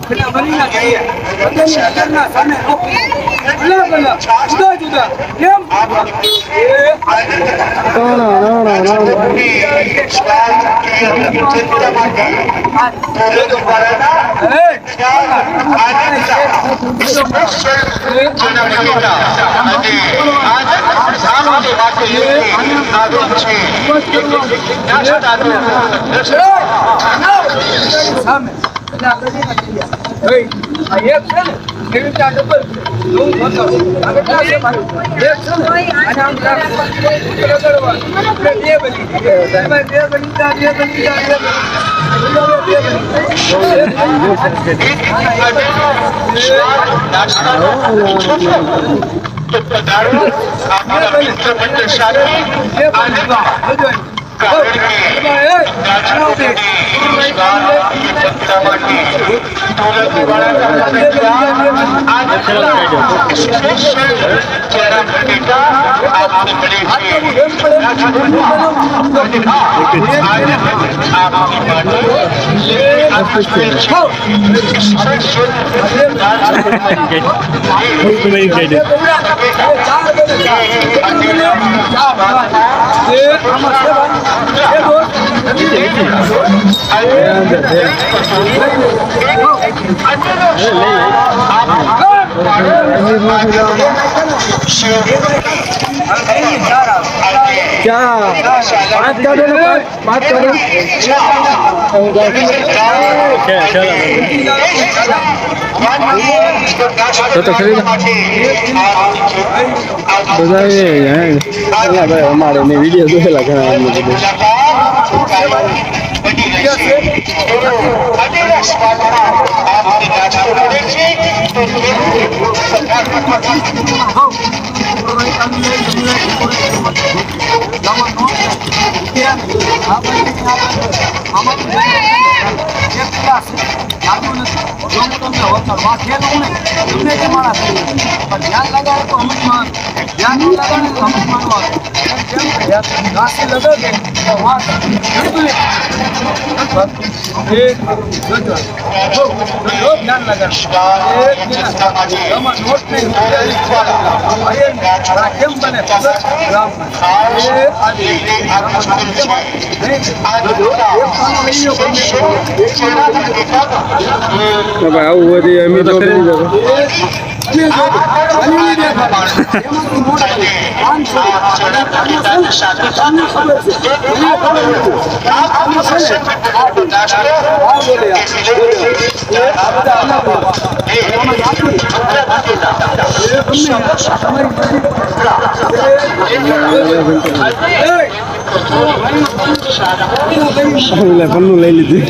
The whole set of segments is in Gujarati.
પેલા બનીના કહીએ બધાની નજરના સામે અલગ અલગ જુદા જુદા કેમ સામે અમારે વિડીયો જોયેલા ઘણા આવું બધી અમે તો કરી દો પન્નું લઈ લીધું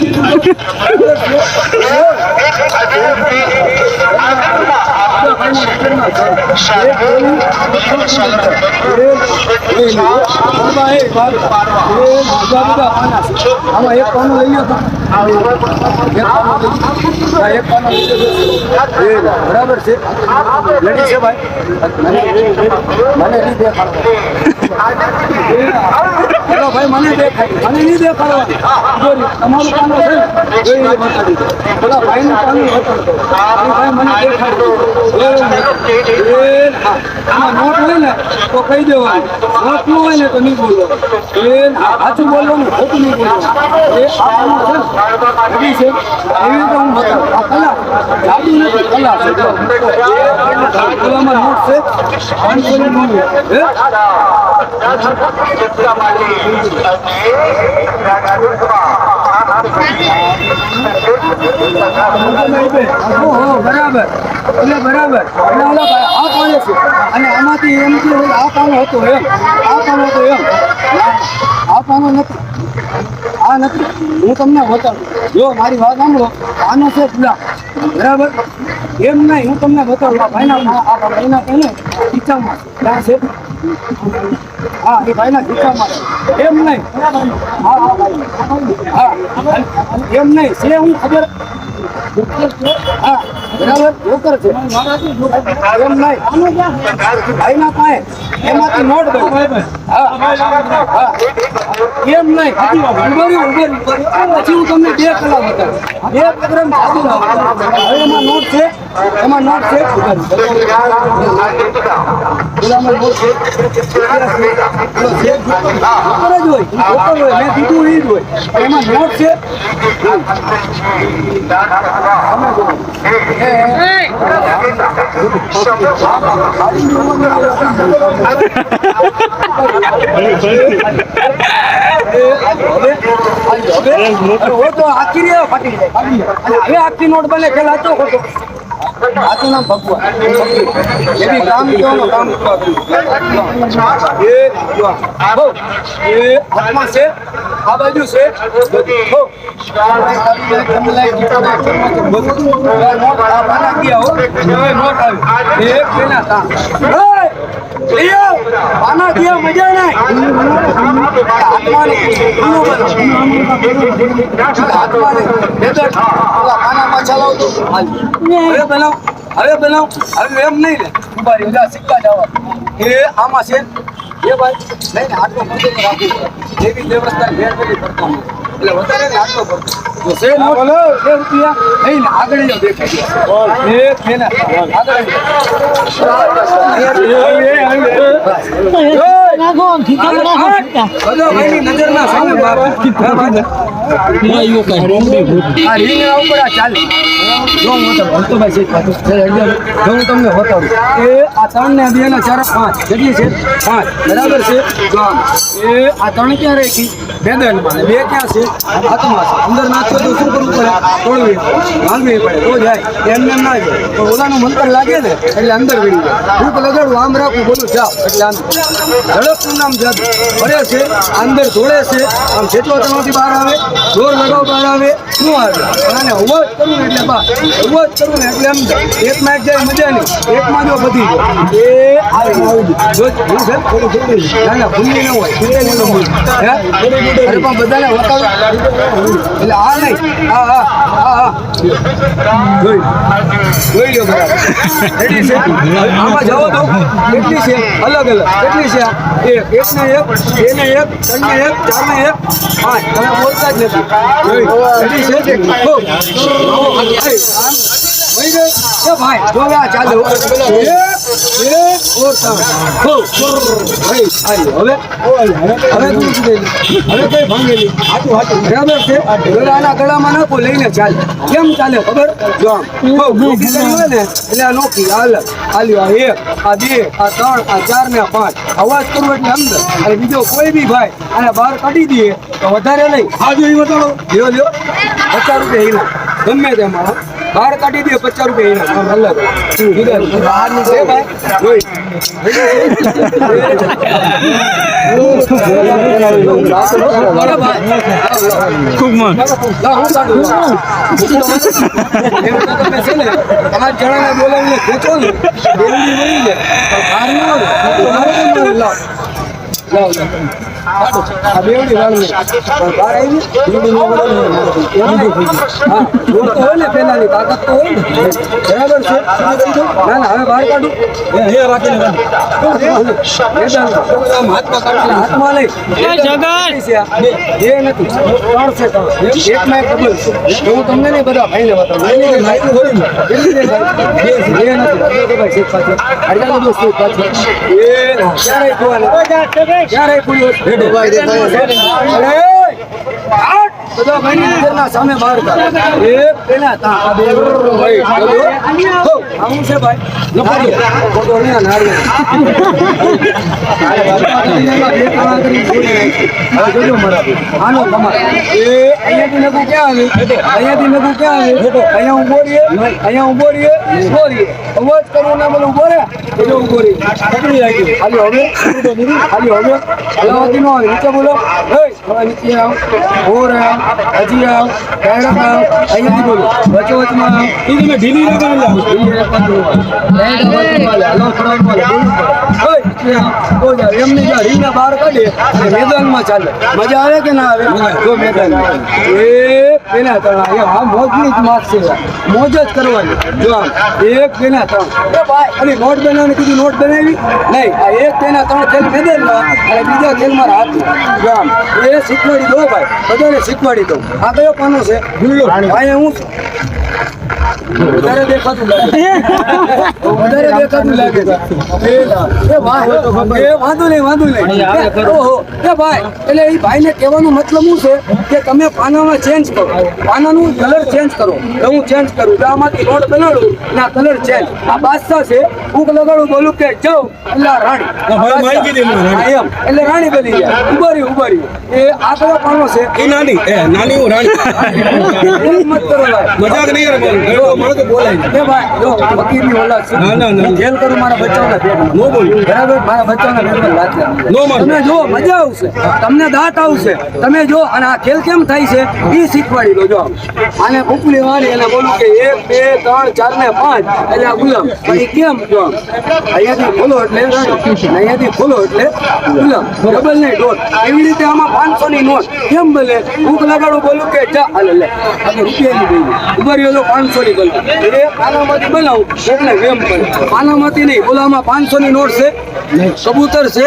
આમાં એક પાનો લઈ લો એક પાનો બરાબર છે લડી છે ભાઈ મને નહીં દેખાડો ભાઈ મને દેખાય મને નહીં દેખાડવા તમારું પાનો છે પેલા ભાઈ નું પાનું ભાઈ મને દેખાડો નોટ હોય ને તો કહી દેવાનું નોટ ન હોય ને તો નહીં બોલો સાચું બોલવાનું ખોટું નહીં બોલવાનું એ આપવાનું છે એવી રીતે હું બતાવું આ કલા જાદુ નથી કલા છે કલામાં નોટ છે 500 બરાબર એટલે બરાબર એટલે ઓલા ભાઈ આ પાડે છે અને આમાંથી એમ કે આ પાનો હતો એમ આ પાનો હતો એમ આ પાનો નથી આ નથી હું તમને બતાવું જો મારી વાત સાંભળો આનો છે ગુલાબ બરાબર એમ નહીં હું તમને બતાવું આ ભાઈના પહેલે ખીચામાં ક્યાં છે હા એ ભાઈના ખીચામાં એમ નહીં હા એમ નહીં છે હું ખબર હા બરાબર જોકર છે એમ નહીં ભાઈના પાસે એમાંથી નોટ હા એમ નહીં ઉભરી પછી હું તમને 2 કલાક બતાવું 2 પ્રોગ્રામ ચાલુ રાખો હવે એમાં નોટ છે પેલામાં નોટ છે મેં કીધું એ જ હોય એમાં નોટ છે હવે આખી નોટ બને ખેલ હતો ખોટો આતું નામ ભગવાન એ બી કામ કેવાનું કામ એ હાથમાં છે આ બાજુ છે પાના દિયા મજા નહીં પાનામાં ચલાવતો હવે બનાવ હવે એમ નહીં લે ઉભા રહ્યા સિક્કા જવા એ આમાં છે એ ભાઈ લઈને આટલો બધો રાખી જેવી વ્યવસ્થા ઘેર બધી કરતો એટલે વધારે ને આટલો પડતો તો છે નો બોલો 2 રૂપિયા લઈને આગળ જ દેખાય એ છે ને આગળ ભાઈની નજરના સામે બાપ આ રીંગ ઉપર ચાલે જો હું તમને બતાવું એ આ 3 ને 2 ને 4 5 કેટલી છે 5 બરાબર છે એ આ 3 ક્યાં રાખી બેદનમાં ને 2 ક્યાં છે હાથમાં છે અંદર નાખો તો શું કરવું પડે તોડવી માંગવી પડે તો જાય એમને ના જાય પણ ઓલાનું મંત્ર લાગે ને એટલે અંદર વીડી જાય હું તો લગાડું આમ રાખું બોલું જાઓ એટલે આમ ઝડપનું નામ જાદુ ભરે છે અંદર ધોળે છે આમ જેટલો તમારાથી બહાર આવે જોર લગાવ બહાર આવે શું આવે અને અવાજ કરું ને એટલે બહાર અવાજ કરું ને એટલે અંદર એકમાં એક જાય મજા નહીં એકમાં જો બધી એ આવી જો હું છે થોડું થોડું ના ના ભૂલી ન હોય ભૂલે ન હોય હે અરે પણ બધાને વતાવ એટલે આ નહીં હા જોઈ લો બરાબર રેડી છે આમાં જાઓ તો કેટલી છે અલગ અલગ કેટલી છે એક ને એક 2 ને 1 3 ને 1 4 ને 1 5 તમે બોલતા જ નથી રેડી છે ભાઈ જો આ ચાલો હવે કઈ ભાંગેલી બરાબર છે ગળાના ગળામાં નાખો લઈને ચાલે કેમ ચાલે ખબર જો આમ ને એટલે આ નોખી હાલ આલ્યો આ 1 આ 2 આ 3 આ 4 ને આ 5 અવાજ કરવો એટલે અંદર અને બીજો કોઈ બી ભાઈ આને બહાર કાઢી દઈએ તો વધારે નહીં આ જો એ બતાવો લ્યો 50 રૂપિયા હિના ગમે તેમાં બહાર કાઢી દે 50 રૂપિયા હિના અલગ બહાર ની છે ભાઈ જોઈ ખૂબ મન જણાને બોલાવીને ખેંચો ને બેલડી મળી જાય બહાર આ બેવડી વાળું બહાર આવી હા બોલતો હોય ને પેલાની તાકાત તો હોય ને બરાબર છે ના ના હવે બહાર કાઢું રાખીને હાથમાં લઈ એ નથી 3 છે એકમાં એક ડબલ છે હું તમને નહીં બધા ભાઈને બતાવું બધા ભાઈની નજરના સામે બહાર કાઢો એક પેલા તા બે ભાઈ આવું છે ભાઈ ફોટો નહીં નારે આનો તમારે એ અહીંયાથી નગું ક્યાં આવે અહીંયા ઉભો રહીએ અવાજ કરવો ના બોલો ઉભો રે એટલે ઉભો રહી પકડી રાખી હાલી હવે હલાવાથી નો આવે નીચે બોલો નીચે આવ ઓર આવ હજી આવ ડાયરેક્ટ આવ અહીંયાથી બોલો વચોવચમાં આવ એ તમે ઢીલી રાખવાનું તો જ આવે. એમની જો રીંગણા બહાર કાઢે અને મેદાનમાં ચાલે મજા આવે કે ના આવે? જો મેદાનમાં એક પેલા ત્રણ આ મોજની જ માસ છે, મોજ જ કરવાની. જો આમ એક પેલા ત્રણ અને નોટ બનાવવાની કીધી, નોટ બનાવી નહીં. આ એક પેલા ત્રણ ખેલ મેદાનમાં અને બીજા ખેલમાં હાથી. જો આમ એ શીખવાડી દો ભાઈ, બધાને શીખવાડી દો. આ કયો પાનો છે? અહીંયા હું વધારે દેખાતું લાગે, વધારે દેખાતું લાગે છે. એ ભાઈ એ વાંધો નહીં. ઓહો એ ભાઈ, એટલે એ ભાઈને કહેવાનો મતલબ શું છે કે તમે પાનામાં ચેન્જ કરો, પાનાનું કલર ચેન્જ કરો. હું ચેન્જ કરું તો આમાંથી નોટ બનાડું અને આ કલર ચેન્જ. આ બાદશાહ છે, હું લગાડું બોલું કે જાઉં એટલે આ રાણી એમ એટલે રાણી બની જાય. ઉભારી એ આ કયો પાનો છે? એ નાની રાણી મત કરો ભાઈ, મજાક નહીં કરવાનું. મને તો બોલાય એ ભાઈ જો વકીલની ઓલાદ છે. હું જેલ કરું મારા બચ્ચાઓના પેટમાં. નો બોલ. બરાબર, મારા બચ્ચાઓના પેટમાં લાત લાગે. નો માર. તમે જો મજા આવશે, તમને દાંત આવશે. તમે જો અને આ ખેલ કેમ થાય છે એ શીખવાડી દો. જો આને ઉપલી વાળી અને બોલું કે 1 2 3 4 ને 5 એટલે આ ગુલામ. પણ એ કેમ? જો અહીંયાથી ખોલો એટલે રાણી, અહીંયાથી ખોલો એટલે ગુલામ. ડબલ નહીં ડોટ. એવી રીતે આમાં 500 ની નોટ કેમ બને? ભૂખ લગાડું બોલું કે જા હાલે લે આપણે રૂપિયાની બની ઉભા રહ્યો તો 500 ની બની. એ પાનામાંથી બનાવું એટલે વેમ બને. પાનામાંથી નહીં, બોલો આમાં 500 ની નોટ છે, કબૂતર છે,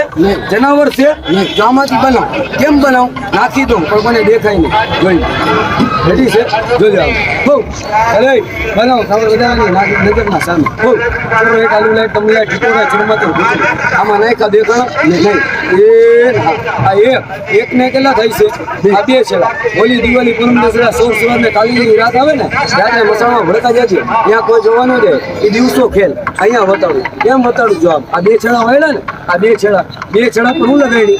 જનાવર છે, જો આમાંથી બનાવ. કેમ બનાવ? નાખી દઉં પણ મને દેખાય નહીં. જોઈ રેડી છે? જોઈ આવો અરે બનાવો ખબર બધાની નાખી નજરના સામે. એક આલુ લાઈટ તમને લાઈટ ઠીકોરા ચરમાતી આમાં નાખ્યા દેખાણો નહીં. આ એક ને કેટલા થાય છે? આ 2 છે. હોલી દિવાળી પૂનમ દસરા સોળ સવાર ને કાલી રાત આવે ને રાત્રે મસાણમાં ભડકા જાય છે, ત્યાં કોઈ જોવાનું દે એ દિવસો ખેલ. અહીંયા બતાડું કેમ બતાડું? જવાબ આ 2 છેડા વાળા ને, આ 2 છેડા પર હું લગાડી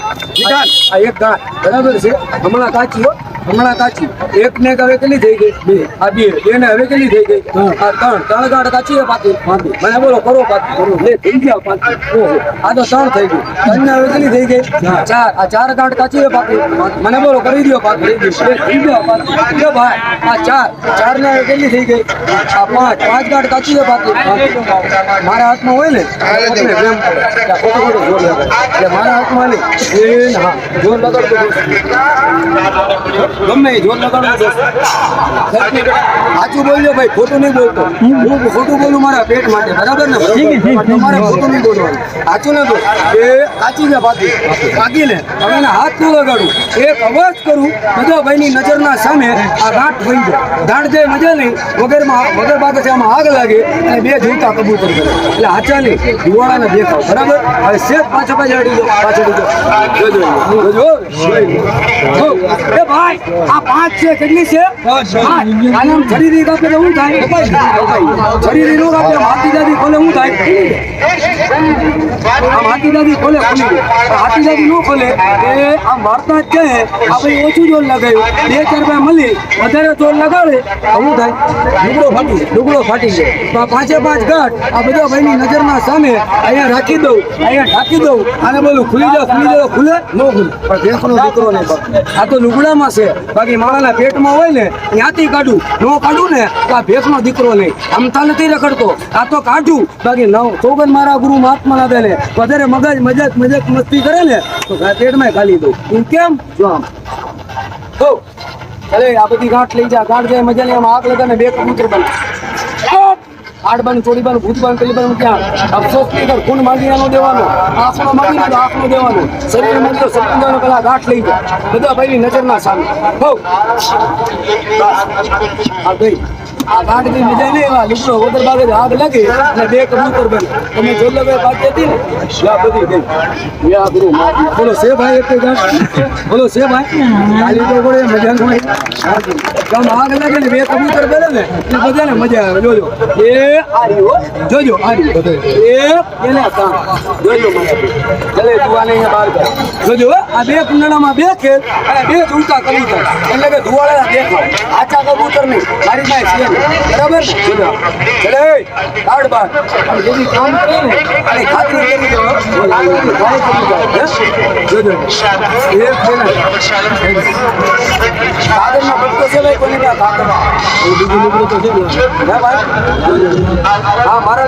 આ એક ગાંઠ બરાબર છે. હમણાં કાચી હો, હમણાં કાચી. એક ને હવે કેટલી થઈ ગઈ? 2. આ 2 ને હવે કેટલી થઈ ગઈ? આ 3 ગાંઠ કાચી છે પાકી. મને બોલો કરો પાકી કરો લે થઈ ગયા પાકી. ઓહો આ તો 3 થઈ ગઈ. 3 ને હવે કેટલી થઈ ગઈ? 4. આ 4 ગાંઠ કાચી છે પાકી. મને બોલો કરી દો પાકી. થઈ ગયા પાકી. જો ભાઈ આ 4 ને હવે કેટલી થઈ ગઈ? આ 5 ગાંઠ કાચી છે પાકી. મારા હાથમાં હોય ને એટલે પ્રેમ કરે જોર લગાડે એટલે મારા હાથમાં નહીં. હા જોર લગાડતો ગમે એ જોર લગાડો. સાચું બોલજો ભાઈ, ખોટું નહીં બોલતો. હું ખોટું બોલું મારા પેટ માટે, બરાબર ને? તમારે ખોટું નહીં બોલવાનું. સાચું ને બોલ. એ કાચી છે પાકી ને હવે એને હાથ ન લગાડું, એક અવાજ કરું બધા ભાઈની નજરના સામે આ ગાંઠ થઈ જાય. ગાંઠ જાય મજા નહીં વગર બાબતે આમાં આગ લાગે અને 2 જીવતા કબૂતર કરે એટલે હાચા નહીં દિવાળાને દેખાવ. બરાબર, હવે શેઠ પાછળ એ ભાઈ આ 5 છે. કેટલી છે? 5. આનામ શરીરી કાપે તો શું થાય? શરીરી નો કાપે હાથી દાદી ખોલે શું થાય? આમ હાથી દાદી ખોલે હાથી દાદી નો ખોલે એ આમ વાર્તા જ કહે. આ ભાઈ ઓછું જોર લગાવ્યું 2-4 રૂપિયા મળી, વધારે જોર લગાડે શું થાય? ડુગડો ફાટી જાય. તો આ 5 ગાંઠ આ બધા ભાઈની નજરના સામે અહીંયા રાખી દઉં, અહીંયા ઢાંકી દઉં. આને બોલું ખુલી જાઓ ખુલે ન ખુલે પણ ભેંસનો દીકરો નહીં. આ તો લુગડામાં છે, બાકી માણાના પેટમાં હોય ને ત્યાંથી કાઢું. ન કાઢું ને તો આ ભેંસનો દીકરો નહીં. આમતા નથી રખડતો, આ તો કાઢું. બાકી સોગન મારા ગુરુ મહાત્મા ના દે ને વધારે મજાક મસ્તી કરે ને તો પેટમાં ખાલી દઉં. હું કેમ? જો આમ અરે આ બધી ગાંઠ લઈ જા. ગાંઠ જાય મજા નહીં. આમાં આગ લગાને 2 કબૂતર બને. 8 બાનું 4 બાનું ભૂત બાનું પેલી બાનું ક્યાં? અફસોસ નહીં કર. ખૂન માંગી નો દેવાનો, આંખનો માંગી તો આંખનો દેવાનો. શરીર માંગી તો સમજાવવાનો. પેલા ગાંઠ લઈ જાય બધા ભાઈની નજરના સામે. હા ભાઈ આ ગાંઠ ની મજા નહીં. એવા લીપડો વગર બાગે આગ લાગે અને 2 કબૂતર બને. તમે જોઈ લો બાકી હતી ને યા બધી ગઈ. યા ગુરુ બોલો છે ભાઈ એક ગાંઠ બોલો છે ભાઈ કાલી તો પડે મજા ન હોય. આગ લાગે ને 2 કબૂતર બને ને એટલે બધાને મજા આવે. જોજો એ જોજો એને જોજો ચલે ધુવાને બહાર કર. જોજો આ 2 કુંડળામાં 2 ખેલ અને 2 ઝૂલતા કબૂતર એટલે કે ધુવાળા દેખાવ. આચા કબૂતર નહીં મારી પાસે છે. બરાબર જુદા ચલે કાઢ બાર અને જેથી કામ કરે ને અને ખાતરી કરી દો જોજો એક કાગળનો બટકો છે ભાઈ કોને ત્યાં કાગળમાં બીજું લુગડું તો છે ના ભાઈ હા મારા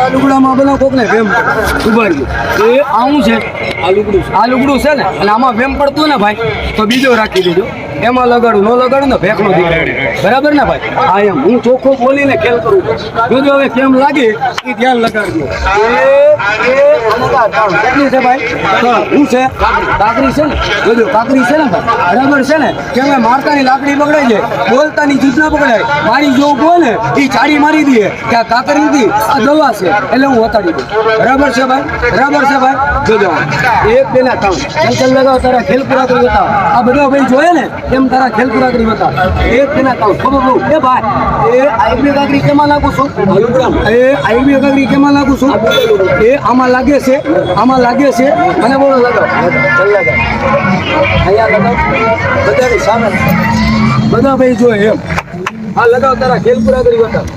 લુગડામાં બધા કોકને વેમ ઉભારી એ આવું છે આ લુગડું છે ને અને આમાં વેમ પડતું ને ભાઈ તો બીજો રાખી દેજો એમાં લગાડું ન લગાડું ને ભેખનો દીકરો બરાબર ને ભાઈ હા એમ હું ચોખ્ખો બોલીને ખેલ કરું જોજો હવે કેમ લાગે એ ધ્યાન લગાડજો કેટલી છે ભાઈ હું છે કાકરી છે ને જોજો કાકરી છે ને ભાઈ બરાબર છે ને કે અમે મારતાની લાકડી બગડાઈ જાય બોલતાની જૂથ ના બગડાય મારી જો બોલે એ ચાડી મારી દે કે આ કાકરી હતી આ દવા છે એટલે હું વતાડી દઉં બરાબર છે ભાઈ જોજો એક બે ના ત્રણ ચંચલ લગાવ તારા ખેલ પૂરા કરી બતાવ આ બધા ભાઈ જોયે ને એમ તારા ખેલ પૂરા કરી બતાવ એક બે ના ત્રણ ખબર બહુ એ ભાઈ એ આઈબી કાકરી કેમાં લાગુ છું એ આઈબી કાકરી કેમાં લાગુ છું એ આમાં લાગે છે મને બોલો લગાવ અહીંયા લગાવ બધાની સામે બધા ભાઈ જોયે એમ આ લગાવ તારા ખેલ પૂરા કરી બતાવ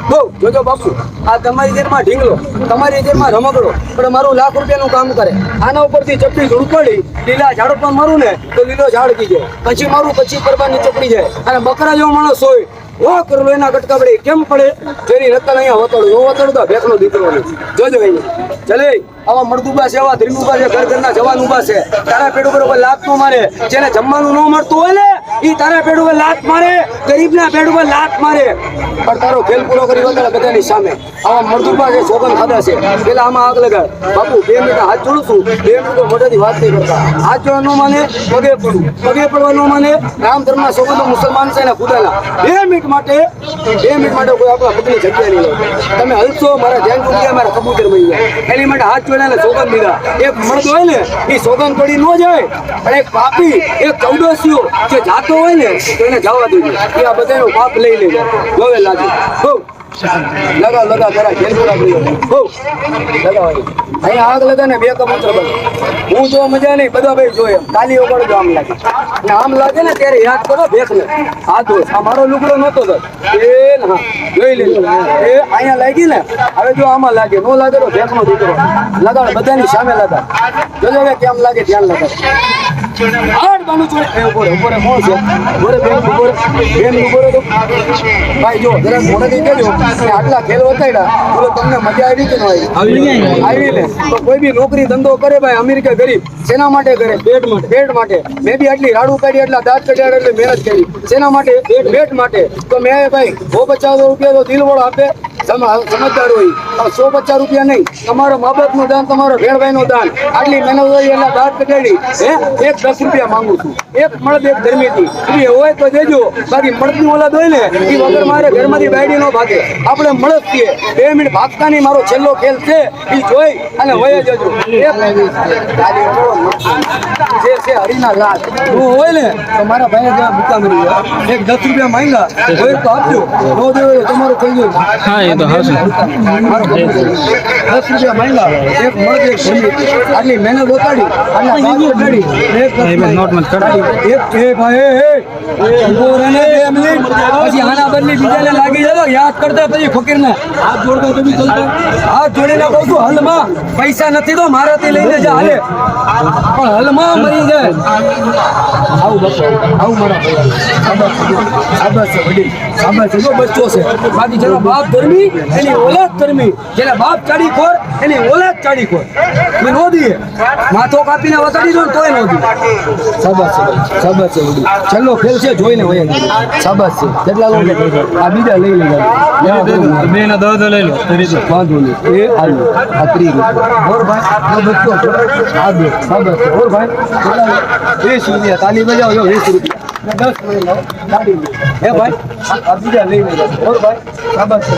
બહુ જોજો બાપુ આ તમારી જેરમાં ઢીંગલો તમારી જેરમાં રમકડો પણ મારું લાખ રૂપિયાનું કામ કરે આના ઉપરથી ચપટી ધૂળ પડી લીલા ઝાડ પર મારું ને તો લીલો ઝાડ કી જાય પછી મારું પછી પરબાની ચપડી જાય અને બકરા જેવો માણસ હોય ઓ કરલો એના કટકાબડે કેમ પડે જેની નકલ અહીંયા વતડું નો વતડું ભેખનો દીકરો નહીં જોજો અહીંયા ચલે આવા મરદુબા છે આવા ધીરુબા છે ઘરના જવાન ઉભા છે તારા પેટ ઉપર લાત નો મારે જેને જમવાનું ન મળતું હોય ને ઈ તારા પેટ ઉપર લાત મારે ગરીબના પેટ ઉપર લાત મારે પણ તારો ખેલ પૂરો કરી વતાડે બધાની સામે આવા મરદુબા છે સોગન ખાધા છે પેલા આમાં આગ લગાડ બાપુ 2 મિનિટ હાથ જોડું છું 2 મિનિટ મોઢેથી વાત નહીં કરતા હાથ જોડવા ન માને પગે પડવા ન માને રામ ધર્મના સોગંદો મુસલમાન છે ને ખુદાના 2 મિનિટ માટે કોઈ આપણા પગની જગ્યા નહીં લે તમે હલશો મારા ધ્યાન ચૂકી મારા કબૂતર મળી જાય એની માટે હાથ જોડ્યા સોગંદ દીધા એક મળદ હોય ને એ સોગંદ તોડી ન જાય પણ એક પાપી એક ચૌદસીઓ જે જાતો હોય ને તો એને જવા દેજો એ આ બધાનો પાપ લઈ લેજો જોવે લાગે બહુ લગાવ તારા ખેલ પૂરા કરી બહુ લગાવ અહીંયા આગ લગા ને 2 કબૂતર બને હું જો મજા નહીં બધા ભાઈ જોઈએ તાલી ઓગળજો આમ લાગે અને આમ લાગે ને ત્યારે યાદ કરો ભેખને હા તો આ મારો લુગડો નતો તો એ હા જોઈ લેજો એ અહીંયા લાગી ને હવે જો આમાં લાગે નો લાગે તો ભેખનો દીકરો લગાડ બધાની સામે લગાડ જોજો હવે કેમ લાગે ધ્યાન લગાડ આડ બાનું જોડે એ ઉપર કોણ છે બોરે બેન ઉપર તો ભાઈ જો જરા મોઢેથી કહેજો કે આટલા ખેલ વતાડ્યા બોલો તમને મજા આવી કે ન આવી ને તો કોઈ બી નોકરી ધંધો કરે ભાઈ અમેરિકા ગરીબ શેના માટે કરે પેટ માટે મેં બી આટલી રાડું કાઢી એટલા દાંત કાઢ્યા એટલે મહેનત કરી શેના માટે પેટ માટે તો મેં ભાઈ 150 રૂપિયા તો દિલવડો આપે સમજદાર હોય 150 રૂપિયા નહીં તમારા મા બાપનું દાન તમારો ભેણભાઈનું દાન આટલી મહેનત હોય એટલે દાંત કાઢી એક 10 રૂપિયા માંગુ છું એક મળદ એક ધર્મીથી એ હોય તો દેજો બાકી મળદની ઓલાદ હોય ને એ વગર મારે ઘરમાંથી બાયડી નો ભાગે આપણે મળદ છીએ 2 મિનિટ ભાગતાની મારો છેલ્લો ખેલ છે એ જોઈ અને વયા જજો છે હરીના લાલ તું હોય ને તો મારા ભાઈ જ્યાં મૂકા મળી ગયા એક 10 રૂપિયા માંગ્યા હોય તો આપજો નો દેવો તમારું થઈ ગયું હા એ તો હશે 10 રૂપિયા માંગ્યા એક મળદ એક ધર્મી આટલી મહેનત ઉતાડી પછી આના બદલી બીજાને લાગી જાય યાદ કરતા પછી ફકીર ને હાથ જોડતા તો બી ચલતા હાથ જોડીને કહું છું હલમાં પૈસા નથી તો મારાથી લઈને જા હાલે પણ હલમાં મરી જાય આવું મારા સાબસ છે વડીલ સાબસ છે બચ્ચો છે બાકી જેનો બાપ ધર્મી એની ઓલાદ ધર્મી જેના બાપ ચાડી ખોર એની ઓલાદ ચાડી ખોર મેં નો દીએ માથો કાપીને વતાડી દો તોય નો દી સાબસ છે વડીલ છેલ્લો ખેલ છે જોઈને હોય સાબસ છે કેટલા લો આ બીજા લઈ લેવા બે ના 10 લઈ લો વાંધો નહીં એ આલો આ 30 રૂપિયા ઓર ભાઈ આ બચ્ચો આ દે સાબસ છે ઓર ભાઈ 20 રૂપિયા તાલી બજાવો 20 રૂપિયા 10 લઈ લો ગાડી હે ભાઈ આ બીજા લઈ લેવા ઓર ભાઈ સાબસ છે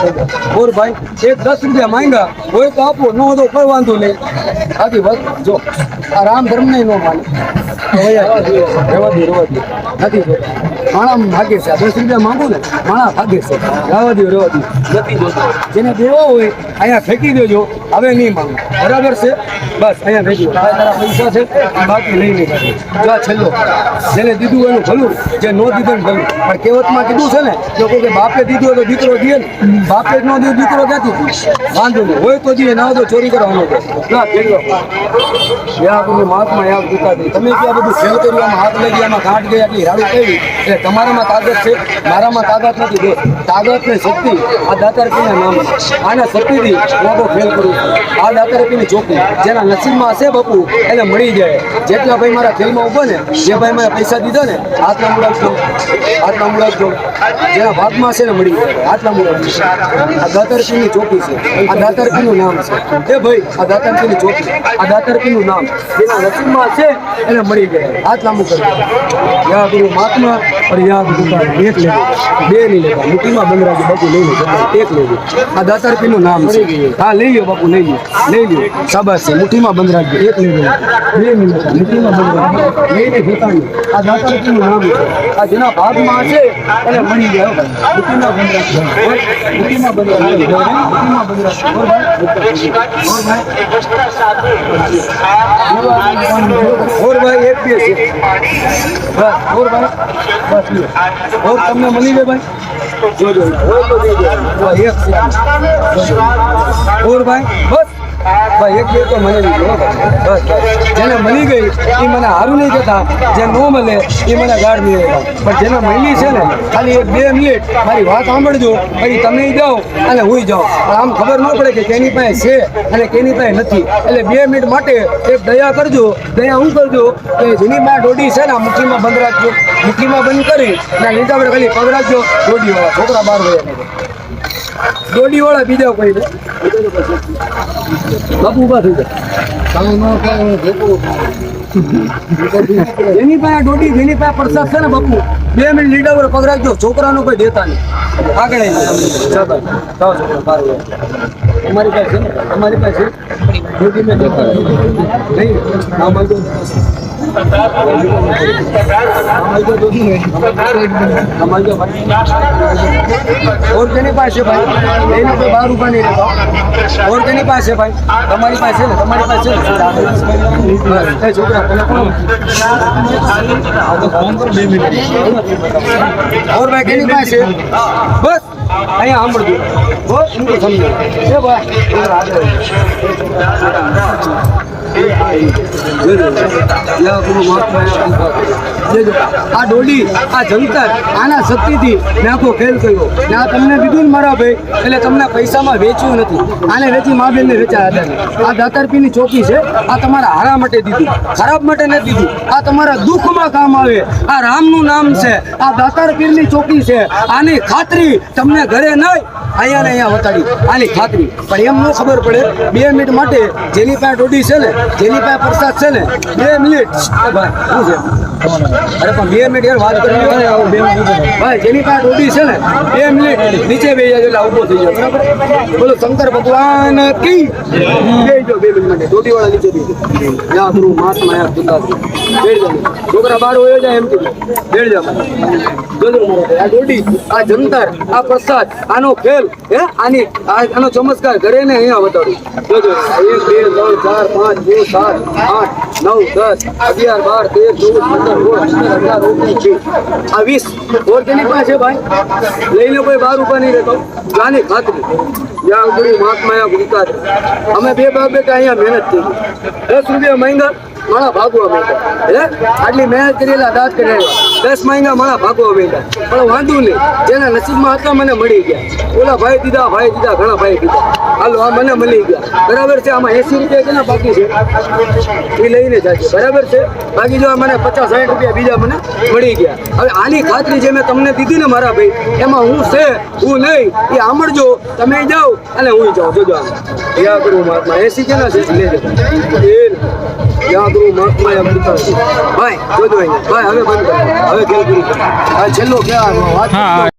ઓર ભાઈ એક 10 રૂપિયા માંગ્યા હોય તો આપો નો તો કોઈ વાંધો નહીં આથી બસ જો આ રામ ધર્મ નહીં નો માને રેવા દે નથી માણા ભાગે છે. 10 રૂપિયા માંગુ ને માણા ભાગે છે. રહેવા દો નથી જોતું. જેને દેવો હોય અહીંયા ફેંકી દેજો, હવે નહીં માંગો. બરાબર છે? બસ અહીંયા ફેંકી દો. તારા પૈસા છે બાકી લઈ નહીં કાઢી. જો આ છેલ્લો જેને દીધું એનું ભલું, જે નો દીધું ને ભલું. પણ કહેવતમાં કીધું છે ને લોકો કે બાપે દીધું હોય તો દીકરો દે ને, બાપે જ ન દીધું દીકરો ક્યાંથી દે? વાંધો નહીં, હોય તો દીએ, ના હોય તો ચોરી કરવાનો છે. ના ફેરવો યા બધું મહાત્મા યા દુતા દે. તમે ત્યાં બધું ફેલ કર્યું, આમાં હાથ લઈ ગયા, આમાં ગાંઠ ગઈ, આટલી રાડું કરી, એટલે તમારામાં તાકાત છે, મારામાં તાકાત નથી. દે તાકાત ને શક્તિ આ દાતારપીના નામ છે. આના શક્તિથી લોકો ફેલ કરું છું. આ દાતારપીની ચોકી જેના નસીબમાં હશે બાપુ એને મળી જાય. જેટલા ભાઈ મારા ખેલમાં ઉભો ને, જે ભાઈ મારા પૈસા દીધા ને, હાથના મુડાવજો, હાથના મુડાવજો. જેના ભાગમાં હશે ને મળી જાય, હાથના મુડાવજો. આ દાતારપીની ચોકી છે, આ દાતારપીનું નામ છે. એ ભાઈ આ દાતારપીની ચોકી, આ દાતારપીનું નામ જેના નસીબમાં છે એને મળી જાય. હાથ લાંબુ કરજો. યા ગુરુ મહાત્મા और યા ગુરુ એક લેજો, બે નહીં લેતા. મુઠ્ઠીમાં બંધ રાખજો બાપુ, લઈ લો એક લેજો. આ દાતારપીનું નામ છે. હા લઈ લો બાપુ, લઈ લો, લઈ લો. શાબાશ છે. મુઠ્ઠીમાં બંધ રાખજો, એક લેજો, બે નહીં લેતા. મુઠ્ઠીમાં બંધ રાખજો, લઈને જોતા નહીં. આ દાતારપીનું નામ છે. આ જેના ભાગમાં છે એને મળી જાય. મુઠ્ઠીમાં બંધ રાખજો, મુઠ્ઠીમાં બંધ રાખજો, મુઠ્ઠીમાં બંધ રાખજો. और भाई एक भी है बस. और भाई बस ये और તમને મળી ગઈ ભાઈ જો જો હોય તો દેજો. એક છે और भाई बस ભાઈ એક બે તો મને લીધો બસ. જેને મળી ગઈ એ મને સારું નહીં કહેતા, જે ન મળે એ મને ગાઢ નહીં રહેતા. પણ જેને મળી છે ને ખાલી 1-2 મિનિટ મારી વાત સાંભળજો, પછી તમે જાઓ અને હું જાઓ. પણ આમ ખબર ન પડે કે કેની પાસે છે અને કેની પાસે નથી. એટલે 2 મિનિટ માટે એક દયા કરજો. દયા હું કરજો કે જેની પાસે ડોડી છે ને મુઠ્ઠીમાં બંધ રાખજો, મુઠ્ઠીમાં બંધ કરી ને લીધા વડે ખાલી પગ રાખજો. ડોડીવાળા છોકરા 12 વયા ડોડીવાળા બીજા કોઈ નહીં. બાપુ ઉભા થઈ જાય. જેની પાસે ડોડી, જેની પાસે પ્રસાદ છે ને બાપુ 2 મિનિટ લીડા પર પગ રાખજો. છોકરાનું કોઈ દેતા નહીં. આગળ અમારી પાસે છે ને, અમારી પાસે ડોડી મેં દેતા નહીં. और केनी પાસે ભાઈ લઈને કોઈ 12 રૂપિયા નહીં લેતા. और કેની પાસે ભાઈ તમારી પાસે ને, તમારી પાસે છે ને છોકરા તમે કોણ આ તો ફોન પર 2 મિનિટ. और ભાઈ કેની પાસે બસ અહીંયા સાંભળજો. બસ હું તો સમજો એ ભાઈ આ ડોડી, આ જંતર, આના શક્તિથી મેં આખો ખેલ કર્યો. ને આ તમને દીધું ને મારા ભાઈ, એટલે તમને પૈસામાં વેચ્યું નથી. આને વેચી મા બેનને વેચ્યા હતા. આ દાતારપીની ચોકી છે. આ તમારા હારા માટે દીધું, ખરાબ માટે નથી દીધું. આ તમારા દુઃખમાં કામ આવે. આ રામનું નામ છે. આ દાતારપીરની ચોકી છે. આની ખાતરી તમને ઘરે નહીં, અહીંયા ને અહીંયા વતાડી. આની ખાતરી પણ એમ ન ખબર પડે 2 મિનિટ માટે. જેની પાસે ડોડી છે ને, જેની પાસે પ્રસાદ છે ને, 2 મિનિટ ભાઈ શું છે? અરે પણ 2 મિનિટ યાર વાત કરવી હોય ભાઈ. જેની પાસે ડોડી છે ને 2 મિનિટ નીચે બેસી જાય એટલે ઊભો થઈ જાય. બરાબર? બોલો શંકર ભગવાન કી બેસી જાઓ 2 મિનિટ માટે. ડોડી વાળા નીચે બેસી યા ગુરુ મહાત્મા યા ખુદા બેઠ જાઓ. છોકરા 12 વયો જાય એમ કીધું બેઠ જાઓ. આ ડોડી, આ જંતર, આ પ્રસાદ, આનો ખેલ હે, આનો ચમત્કાર ઘરે ને અહીંયા બતાડું. જોજો 1 2 3 4 5 6 7 8 9 10 11 12 13 14 15 16 17 18 19 20 આ 20 और કેની પાસે ભાઈ લઈને કોઈ 12 રૂપિયા નહીં રહેતો. જાની ખાતરી યા ગુરુ મહાત્મા યા ગુરુતા. અમે 2 બાપ બેટા અહીંયા મહેનત કરી 10 રૂપિયા માંગ્યા મારા ભાગવા માંગ્યા. હે આટલી મહેનત કરેલા દાંત કરેલા 10 માંગ્યા મારા ભાગવા માંગ્યા. પણ વાંધો નહીં, જેના નસીબમાં હતા મને મળી ગયા. ઓલા ભાઈ દીધા, ઘણા ભાઈ દીધા. હાલો આ મને મળી ગયા. બરાબર છે? આમાં 80 રૂપિયા કેના બાકી છે એ લઈને જાય. બરાબર છે? બાકી જો મને 50-60 રૂપિયા બીજા મને મળી ગયા. હવે આની ખાતરી જે મેં તમને દીધી ને મારા ભાઈ, એમાં હું છે હું નહીં એ સાંભળજો. તમે જાઓ અને હું જાઉં. જોજો યા ગુરુ મહાત્મા 80 કેના છે લેજો. યા ગુરુ મહાત્મા યા ગુરુતા. ભાઈ જોજો અહીંયા ભાઈ. હવે બંધ કરો, હવે ખેલ પૂરી કરો. છેલ્લો ક્યાં વાત